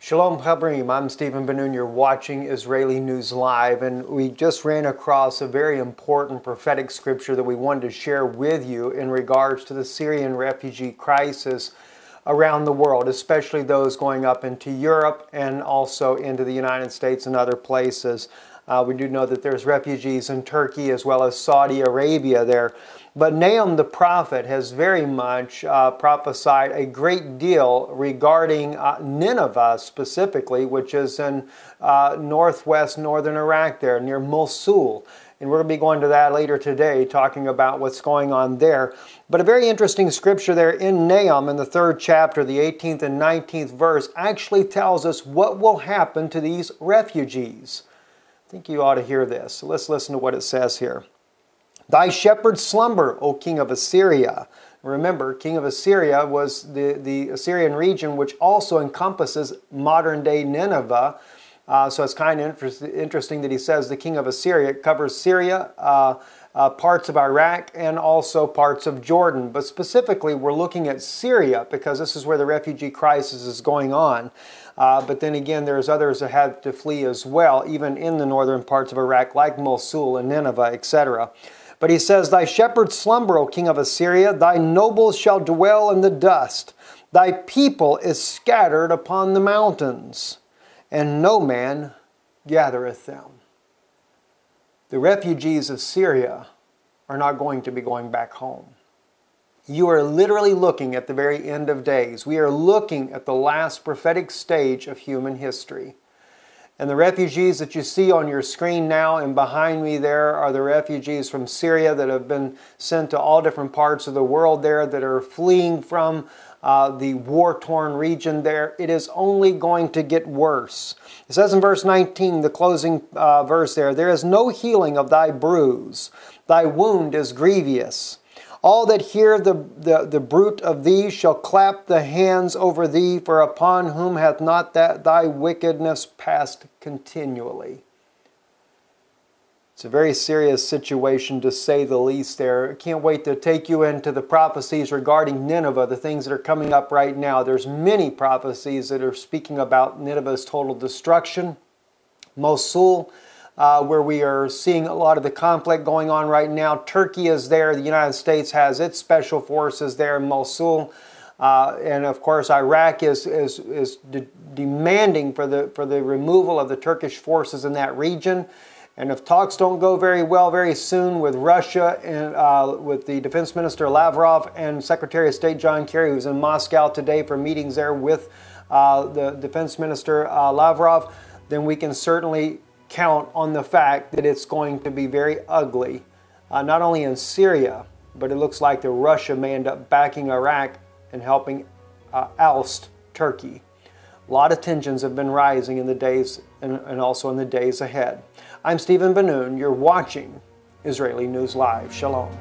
Shalom Chabrim, I'm Stephen Ben-Nun. You're watching Israeli News Live, and we just ran across a very important prophetic scripture that we wanted to share with you in regards to the Syrian refugee crisis around the world, especially those going up into Europe and also into the United States and other places. We do know that there's refugees in Turkey as well as Saudi Arabia there. But Nahum the prophet has very much prophesied a great deal regarding Nineveh specifically, which is in northern Iraq there, near Mosul. And we're going to be going to that later today, talking about what's going on there. But a very interesting scripture there in Nahum in the 3rd chapter, the 18th and 19th verse, actually tells us what will happen to these refugees. I think you ought to hear this. So let's listen to what it says here. Thy shepherds slumber, O king of Assyria. Remember, king of Assyria was the Assyrian region, which also encompasses modern-day Nineveh. So it's kind of interesting that he says the king of Assyria. It covers Syria, parts of Iraq, and also parts of Jordan. But specifically, we're looking at Syria because this is where the refugee crisis is going on. But then again, there's others that had to flee as well, even in the northern parts of Iraq, like Mosul and Nineveh, etc. But he says, Thy shepherds slumber, O king of Assyria. Thy nobles shall dwell in the dust. Thy people is scattered upon the mountains, and no man gathereth them. The refugees of Syria are not going to be going back home. You are literally looking at the very end of days. We are looking at the last prophetic stage of human history. And the refugees that you see on your screen now and behind me there are the refugees from Syria that have been sent to all different parts of the world there that are fleeing from the war-torn region there. It is only going to get worse. It says in verse 19, the closing verse there is no healing of thy bruise. Thy wound is grievous. All that hear the bruit of thee shall clap the hands over thee, for upon whom hath not thy wickedness passed continually. It's a very serious situation, to say the least there. I can't wait to take you into the prophecies regarding Nineveh, the things that are coming up right now. There's many prophecies that are speaking about Nineveh's total destruction. Mosul, where we are seeing a lot of the conflict going on right now. Turkey is there. The United States has its special forces there in Mosul. And of course, Iraq is demanding for the removal of the Turkish forces in that region. And if talks don't go very well very soon with Russia and with the Defense Minister Lavrov and Secretary of State John Kerry, who's in Moscow today for meetings there with the Defense Minister Lavrov, then we can certainly count on the fact that it's going to be very ugly, not only in Syria, but it looks like that Russia may end up backing Iraq and helping oust Turkey. A lot of tensions have been rising in the days and also in the days ahead. I'm Stephen Ben-Nun. You're watching Israeli News Live. Shalom.